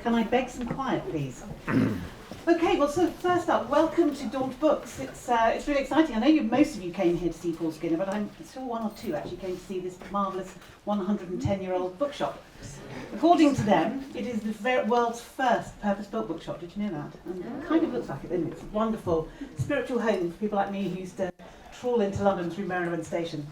Can I beg some quiet, please? Okay, well, so first up, welcome to Daunt Books. It's really exciting. I know most of you came here to see Paul Skinner, but I'm sure one or two actually came to see this marvellous 110-year-old bookshop. According to them, it is the world's first purpose-built bookshop. Did you know that? And it kind of looks like it, doesn't it? It's a wonderful spiritual home for people like me who used to trawl into London through Marylebone Station.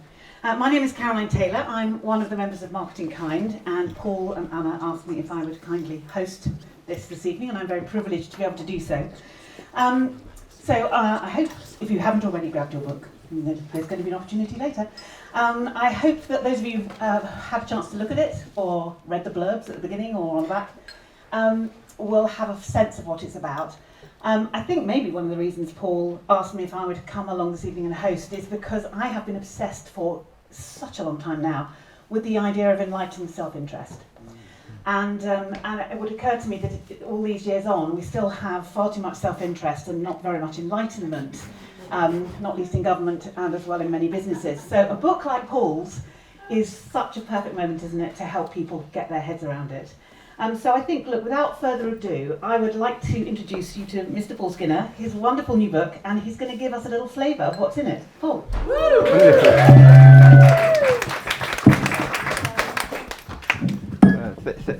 My name is Caroline Taylor. I'm one of the members of Marketing Kind, and Paul and Anna asked me if I would kindly host this evening, and I'm very privileged to be able to do so. I hope, if you haven't already grabbed your book, there's going to be an opportunity later. I hope that those of you had a chance to look at it, or read the blurbs at the beginning or on the back, will have a sense of what it's about. I think maybe one of the reasons Paul asked me if I would come along this evening and host is because I have been obsessed for such a long time now with the idea of enlightened self-interest. And it would occur to me that all these years on, we still have far too much self-interest and not very much enlightenment, not least in government and as well in many businesses. So a book like Paul's is such a perfect moment, isn't it, to help people get their heads around it. So I think, look, without further ado, I would like to introduce you to Mr. Paul Skinner, his wonderful new book, and he's going to give us a little flavour of what's in it. Paul.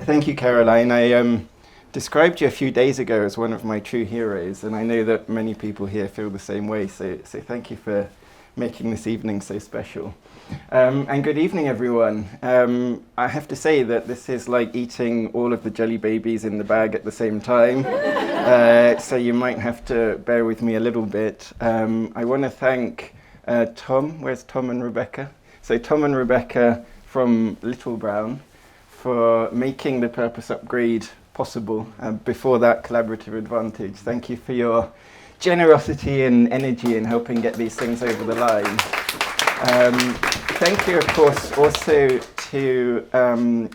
Thank you, Caroline. I described you a few days ago as one of my true heroes, and I know that many people here feel the same way, so thank you for making this evening so special. And good evening, everyone. I have to say that this is like eating all of the jelly babies in the bag at the same time, so you might have to bear with me a little bit. I want to thank Tom. Where's Tom and Rebecca? So Tom and Rebecca from Little Brown for making the Purpose Upgrade possible. Before that, Collaborative Advantage. Thank you for your generosity and energy in helping get these things over the line. Thank you, of course, also to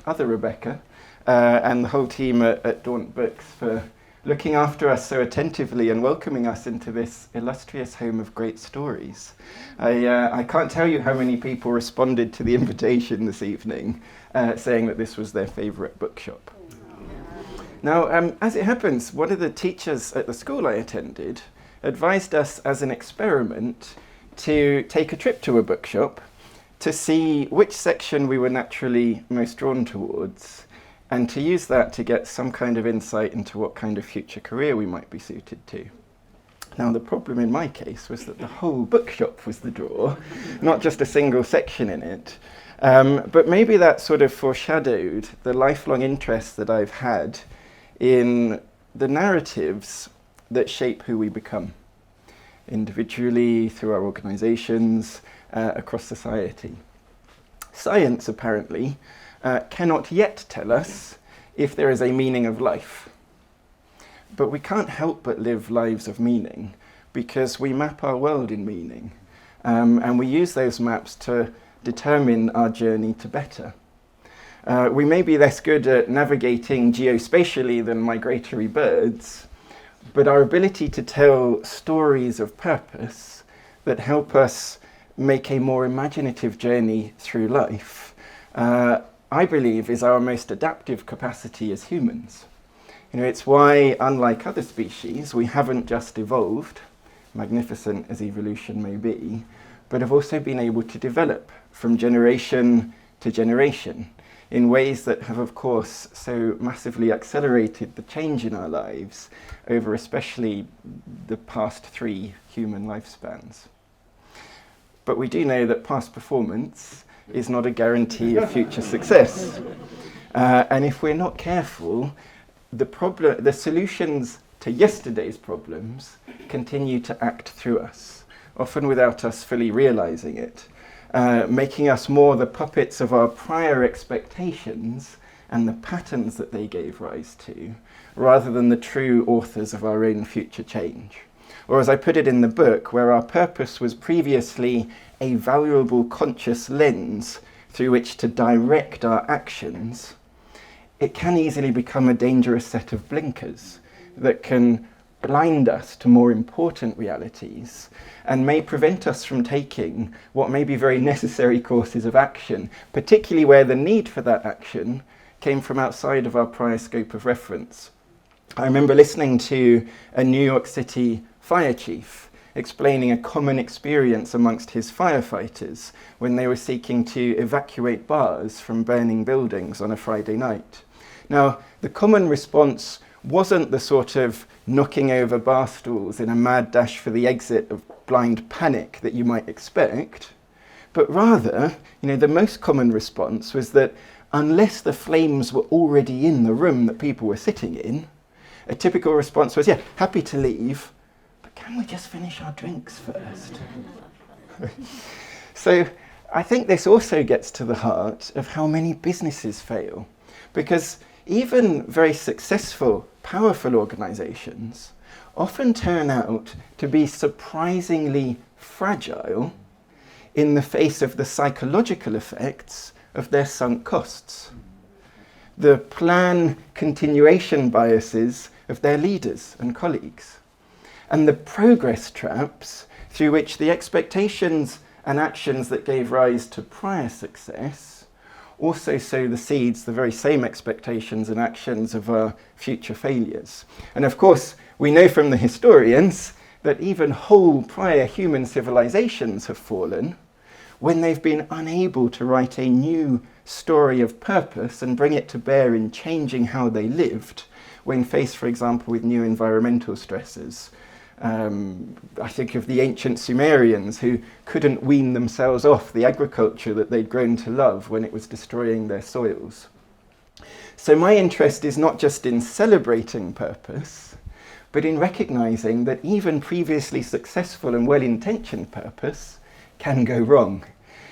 other Rebecca and the whole team at Daunt Books for looking after us so attentively and welcoming us into this illustrious home of great stories. I can't tell you how many people responded to the invitation this evening saying that this was their favourite bookshop. Now, as it happens, one of the teachers at the school I attended advised us as an experiment to take a trip to a bookshop to see which section we were naturally most drawn towards, and to use that to get some kind of insight into what kind of future career we might be suited to. Now, the problem in my case was that the whole bookshop was the draw, not just a single section in it. But maybe that sort of foreshadowed the lifelong interest that I've had in the narratives that shape who we become, individually, through our organisations, across society. Science, apparently, cannot yet tell us if there is a meaning of life. But we can't help but live lives of meaning because we map our world in meaning. And we use those maps to determine our journey to better. We may be less good at navigating geospatially than migratory birds, but our ability to tell stories of purpose that help us make a more imaginative journey through life, I believe, is our most adaptive capacity as humans. It's why, unlike other species, we haven't just evolved, magnificent as evolution may be, but have also been able to develop from generation to generation in ways that have, of course, so massively accelerated the change in our lives over especially the past 3 human lifespans. But we do know that past performance is not a guarantee of future success. And if we're not careful, the solutions to yesterday's problems continue to act through us, often without us fully realizing it, making us more the puppets of our prior expectations and the patterns that they gave rise to, rather than the true authors of our own future change. Or as I put it in the book, where our purpose was previously a valuable conscious lens through which to direct our actions, it can easily become a dangerous set of blinkers that can blind us to more important realities and may prevent us from taking what may be very necessary courses of action, particularly where the need for that action came from outside of our prior scope of reference. I remember listening to a New York City fire chief explaining a common experience amongst his firefighters when they were seeking to evacuate bars from burning buildings on a Friday night. Now, the common response wasn't the sort of knocking over bar stools in a mad dash for the exit of blind panic that you might expect, but rather, the most common response was that unless the flames were already in the room that people were sitting in, a typical response was, happy to leave, but can we just finish our drinks first? So I think this also gets to the heart of how many businesses fail, because even very successful, powerful organizations often turn out to be surprisingly fragile in the face of the psychological effects of their sunk costs, the plan continuation biases of their leaders and colleagues, and the progress traps through which the expectations and actions that gave rise to prior success also sow the seeds, the very same expectations and actions of our future failures. And of course, we know from the historians that even whole prior human civilizations have fallen when they've been unable to write a new story of purpose and bring it to bear in changing how they lived when faced, for example, with new environmental stresses. I think of the ancient Sumerians who couldn't wean themselves off the agriculture that they'd grown to love when it was destroying their soils. So my interest is not just in celebrating purpose, but in recognizing that even previously successful and well-intentioned purpose can go wrong,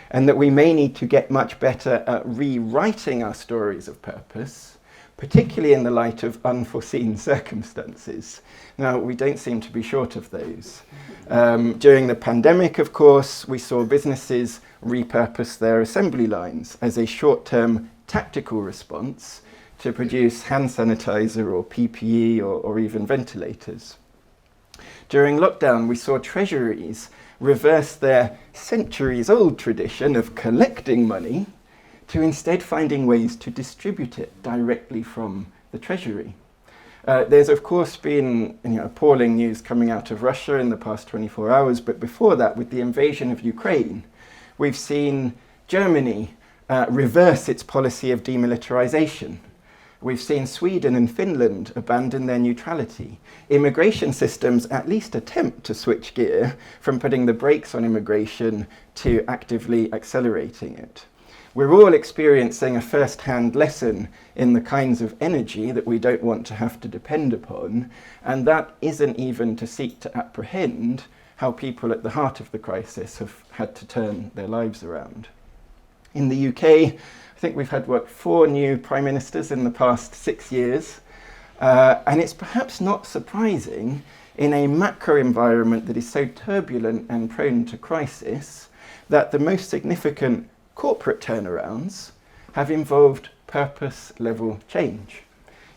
and that we may need to get much better at rewriting our stories of purpose, particularly in the light of unforeseen circumstances. Now, we don't seem to be short of those. During the pandemic, of course, we saw businesses repurpose their assembly lines as a short-term tactical response to produce hand sanitizer or PPE or even ventilators. During lockdown, we saw treasuries reverse their centuries-old tradition of collecting money to instead finding ways to distribute it directly from the treasury. There's of course been appalling news coming out of Russia in the past 24 hours, but before that, with the invasion of Ukraine, we've seen Germany reverse its policy of demilitarization. We've seen Sweden and Finland abandon their neutrality. Immigration systems at least attempt to switch gear from putting the brakes on immigration to actively accelerating it. We're all experiencing a first-hand lesson in the kinds of energy that we don't want to have to depend upon, and that isn't even to seek to apprehend how people at the heart of the crisis have had to turn their lives around. In the UK, I think we've had, 4 new prime ministers in the past 6 years, and it's perhaps not surprising in a macro environment that is so turbulent and prone to crisis that the most significant corporate turnarounds have involved purpose-level change.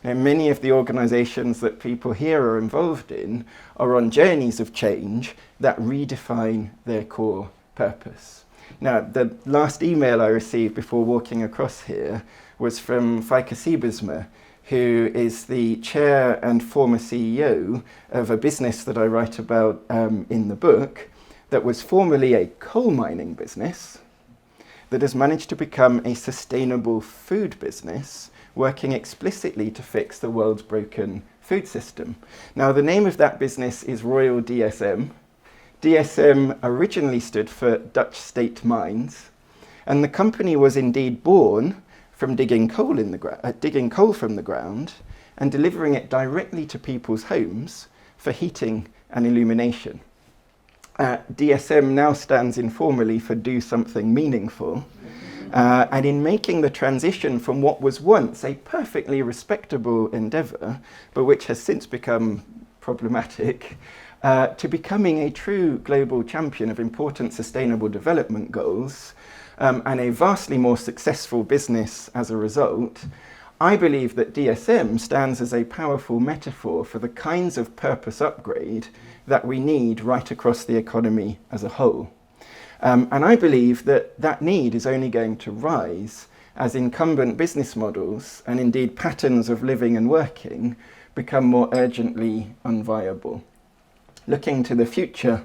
Many of the organisations that people here are involved in are on journeys of change that redefine their core purpose. Now, the last email I received before walking across here was from Feike Siebesma, who is the chair and former CEO of a business that I write about in the book that was formerly a coal mining business that has managed to become a sustainable food business working explicitly to fix the world's broken food system. Now, the name of that business is Royal DSM. DSM originally stood for Dutch State Mines, and the company was indeed born from digging coal from the ground and delivering it directly to people's homes for heating and illumination. DSM now stands informally for Do Something Meaningful, and in making the transition from what was once a perfectly respectable endeavour, but which has since become problematic, to becoming a true global champion of important sustainable development goals, and a vastly more successful business as a result, I believe that DSM stands as a powerful metaphor for the kinds of purpose upgrade that we need right across the economy as a whole. And I believe that that need is only going to rise as incumbent business models and indeed patterns of living and working become more urgently unviable. Looking to the future,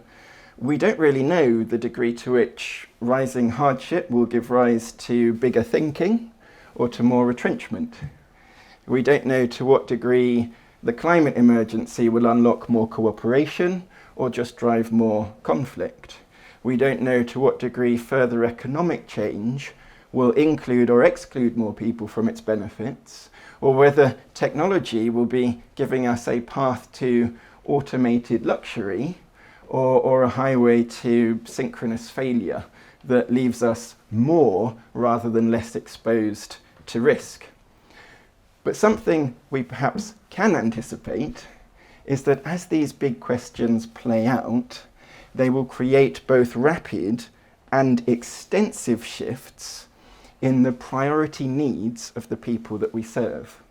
we don't really know the degree to which rising hardship will give rise to bigger thinking or to more retrenchment. We don't know to what degree the climate emergency will unlock more cooperation or just drive more conflict. We don't know to what degree further economic change will include or exclude more people from its benefits, or whether technology will be giving us a path to automated luxury or a highway to synchronous failure that leaves us more rather than less exposed to risk. But something we perhaps can anticipate is that as these big questions play out, they will create both rapid and extensive shifts in the priority needs of the people that we serve.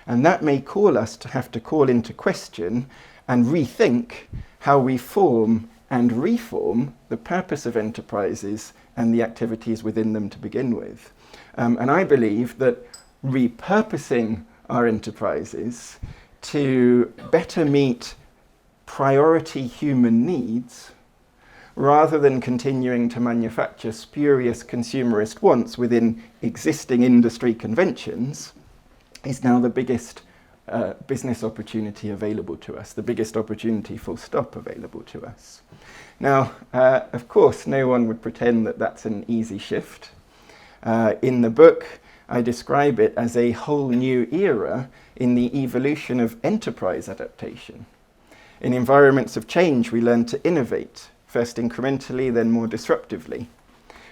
And that may call us to have to call into question and rethink how we form and reform the purpose of enterprises and the activities within them to begin with. And I believe that repurposing our enterprises to better meet priority human needs, rather than continuing to manufacture spurious consumerist wants within existing industry conventions, is now the biggest business opportunity available to us, the biggest opportunity full stop available to us. Now, of course, no one would pretend that that's an easy shift. In the book, I describe it as a whole new era in the evolution of enterprise adaptation. In environments of change, we learn to innovate, first incrementally, then more disruptively.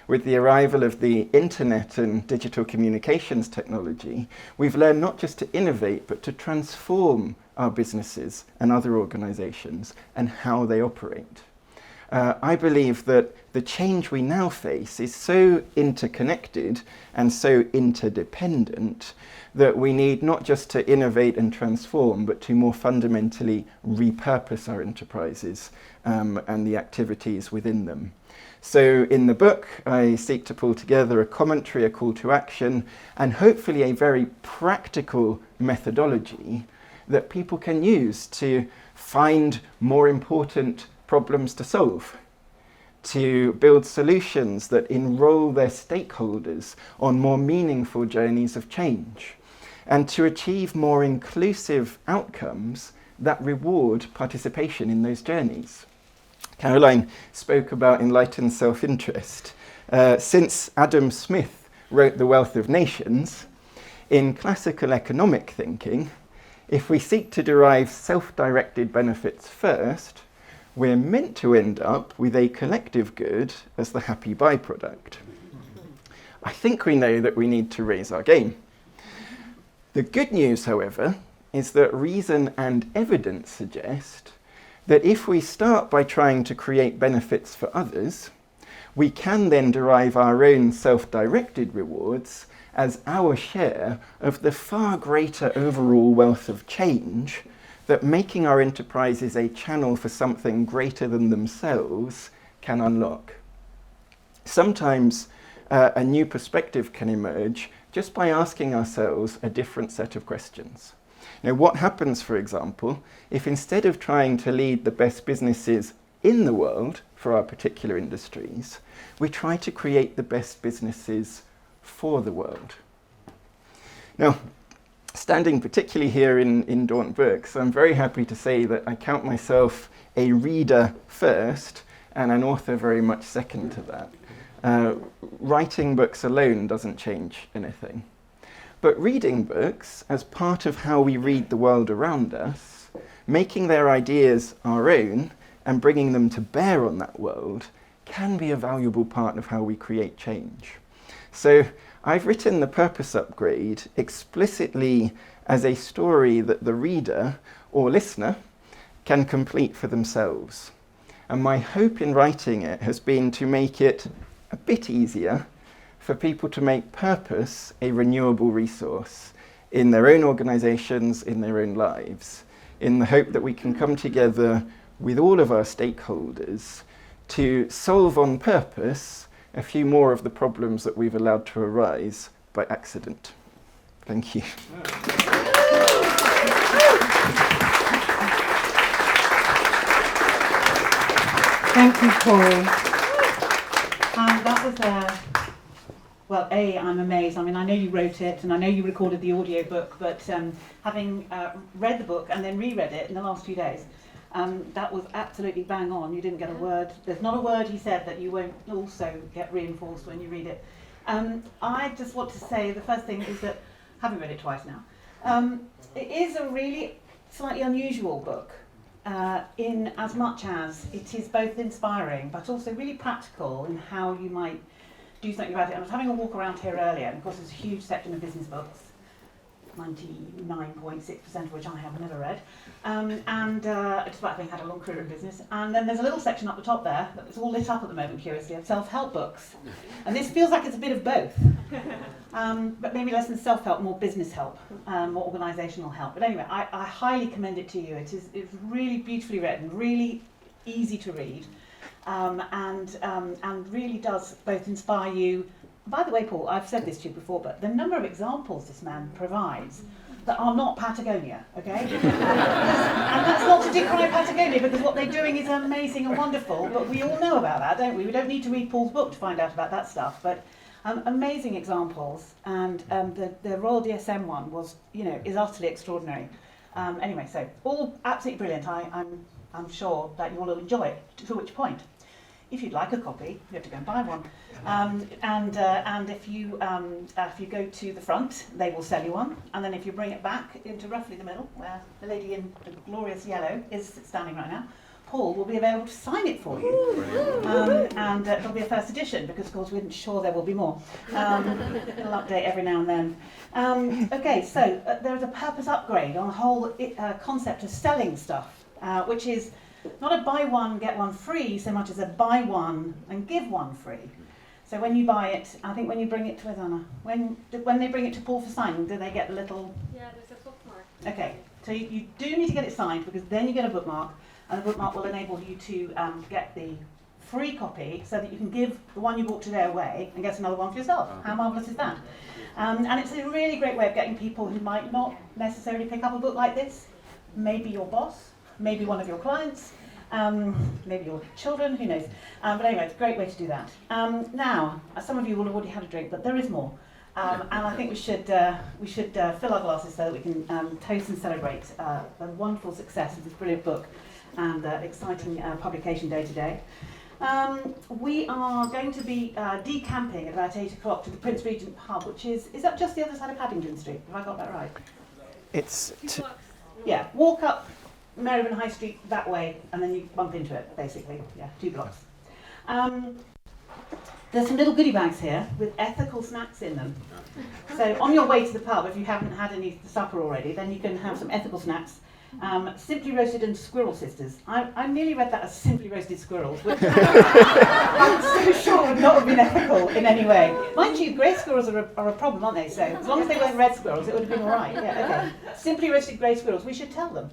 With the arrival of the internet and digital communications technology, we've learned not just to innovate, but to transform our businesses and other organizations and how they operate. I believe that the change we now face is so interconnected and so interdependent that we need not just to innovate and transform, but to more fundamentally repurpose our enterprises and the activities within them. So in the book, I seek to pull together a commentary, a call to action, and hopefully a very practical methodology that people can use to find more important problems to solve, to build solutions that enroll their stakeholders on more meaningful journeys of change, and to achieve more inclusive outcomes that reward participation in those journeys. Caroline spoke about enlightened self-interest. Since Adam Smith wrote The Wealth of Nations, in classical economic thinking, if we seek to derive self-directed benefits first, we're meant to end up with a collective good as the happy byproduct. I think we know that we need to raise our game. The good news, however, is that reason and evidence suggest that if we start by trying to create benefits for others, we can then derive our own self-directed rewards as our share of the far greater overall wealth of change that making our enterprises a channel for something greater than themselves can unlock. Sometimes a new perspective can emerge just by asking ourselves a different set of questions. Now, what happens, for example, if instead of trying to lead the best businesses in the world for our particular industries, we try to create the best businesses for the world? Now, standing particularly here in Daunt Books, I'm very happy to say that I count myself a reader first and an author very much second to that. Writing books alone doesn't change anything. But reading books as part of how we read the world around us, making their ideas our own and bringing them to bear on that world, can be a valuable part of how we create change. So I've written The Purpose Upgrade explicitly as a story that the reader or listener can complete for themselves. And my hope in writing it has been to make it a bit easier for people to make purpose a renewable resource in their own organizations, in their own lives, in the hope that we can come together with all of our stakeholders to solve on purpose a few more of the problems that we've allowed to arise by accident. Thank you. Thank you, Paul. That was well, I'm amazed. I mean, I know you wrote it and I know you recorded the audio book, but having read the book and then reread it in the last few days, that was absolutely bang on. You didn't get a word. There's not a word he said that you won't also get reinforced when you read it. I just want to say the first thing is that, having read it twice now, it is a really slightly unusual book. In as much as it is both inspiring but also really practical in how you might do something about it. I was having a walk around here earlier, and of course there's a huge section of business books, 99.6% of which I have never read, despite having had a long career in business. And then there's a little section up the top there that's all lit up at the moment, curiously, of self-help books. And this feels like it's a bit of both, but maybe less than self-help, more business help, more organisational help. But anyway, I highly commend it to you. It's really beautifully written, really easy to read, and really does both inspire you. By the way, Paul, I've said this to you before, but the number of examples this man provides that are not Patagonia, okay? And that's not to decry Patagonia, because what they're doing is amazing and wonderful, but we all know about that, don't we? We don't need to read Paul's book to find out about that stuff, but amazing examples, and the Royal DSM one was, is utterly extraordinary. Anyway, so all absolutely brilliant. I'm sure that you all will enjoy it, to which point, if you'd like a copy, you have to go and buy one. And if you go to the front, they will sell you one. And then if you bring it back into roughly the middle, where the lady in the glorious yellow is standing right now, Paul will be able to sign it for you. And it'll be a first edition, because of course we're sure there will be more. It'll update every now and then. Okay, so there is a purpose upgrade on the whole concept of selling stuff, which is not a buy one, get one free, so much as a buy one and give one free. So when you buy it, I think when you bring it to Anna, when they bring it to Paul for signing, do they get the little... Yeah, there's a bookmark. Okay, so you do need to get it signed, because then you get a bookmark, and the bookmark will enable you to get the free copy so that you can give the one you bought today away and get another one for yourself. How marvellous is that? And it's a really great way of getting people who might not necessarily pick up a book like this, maybe your boss, maybe one of your clients, maybe your children, who knows. But anyway, it's a great way to do that. Now, some of you will have already had a drink, but there is more. And I think we should fill our glasses so that we can toast and celebrate the wonderful success of this brilliant book and exciting publication day today. We are going to be decamping at about 8 o'clock to the Prince Regent pub, which is that just the other side of Paddington Street? Have I got that right? It's Yeah, walk up Marylebone High Street that way, and then you bump into it, basically. Yeah, 2 blocks. There's some little goodie bags here with ethical snacks in them. So on your way to the pub, if you haven't had any for supper already, then you can have some ethical snacks. Simply Roasted and Squirrel Sisters. I nearly read that as Simply Roasted Squirrels, which I'm so sure would not have been ethical in any way. Mind you, grey squirrels are a problem, aren't they? So as long as they weren't red squirrels, it would have been all right. Yeah, okay. Simply Roasted Grey Squirrels, we should tell them.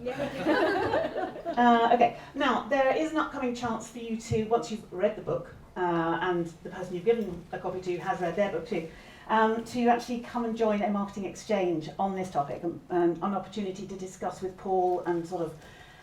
Okay, now there is an upcoming chance for you to, once you've read the book, and the person you've given a copy to has read their book too, to actually come and join a marketing exchange on this topic, and an opportunity to discuss with Paul and sort of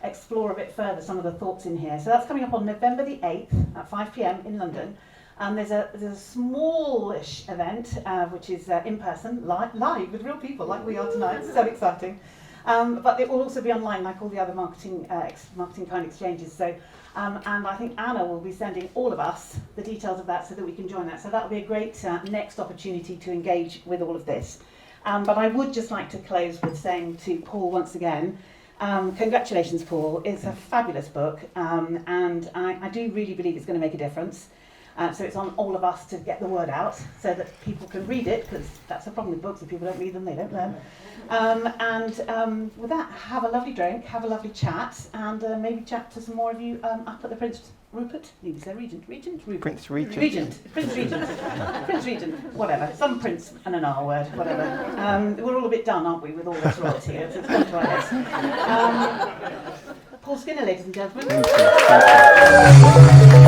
explore a bit further some of the thoughts in here. So that's coming up on November the 8th at 5 p.m. in London. There's a smallish event, which is in person, live with real people like we are tonight. So exciting. But it will also be online like all the other marketing kind exchanges. So, and I think Anna will be sending all of us the details of that so that we can join that. So that will be a great next opportunity to engage with all of this. But I would just like to close with saying to Paul once again, congratulations, Paul. It's a fabulous book, and I do really believe it's going to make a difference. So it's on all of us to get the word out so that people can read it, because that's the problem with books. If people don't read them, they don't learn. With that, have a lovely drink, have a lovely chat, and maybe chat to some more of you up at the Prince Rupert. You say Regent, Rupert? Prince Regent. Prince Regent, whatever. Some prince and an R word, whatever. We're all a bit done, aren't we, with all this royalty? It's gone to our heads. Paul Skinner, ladies and gentlemen. Thank you.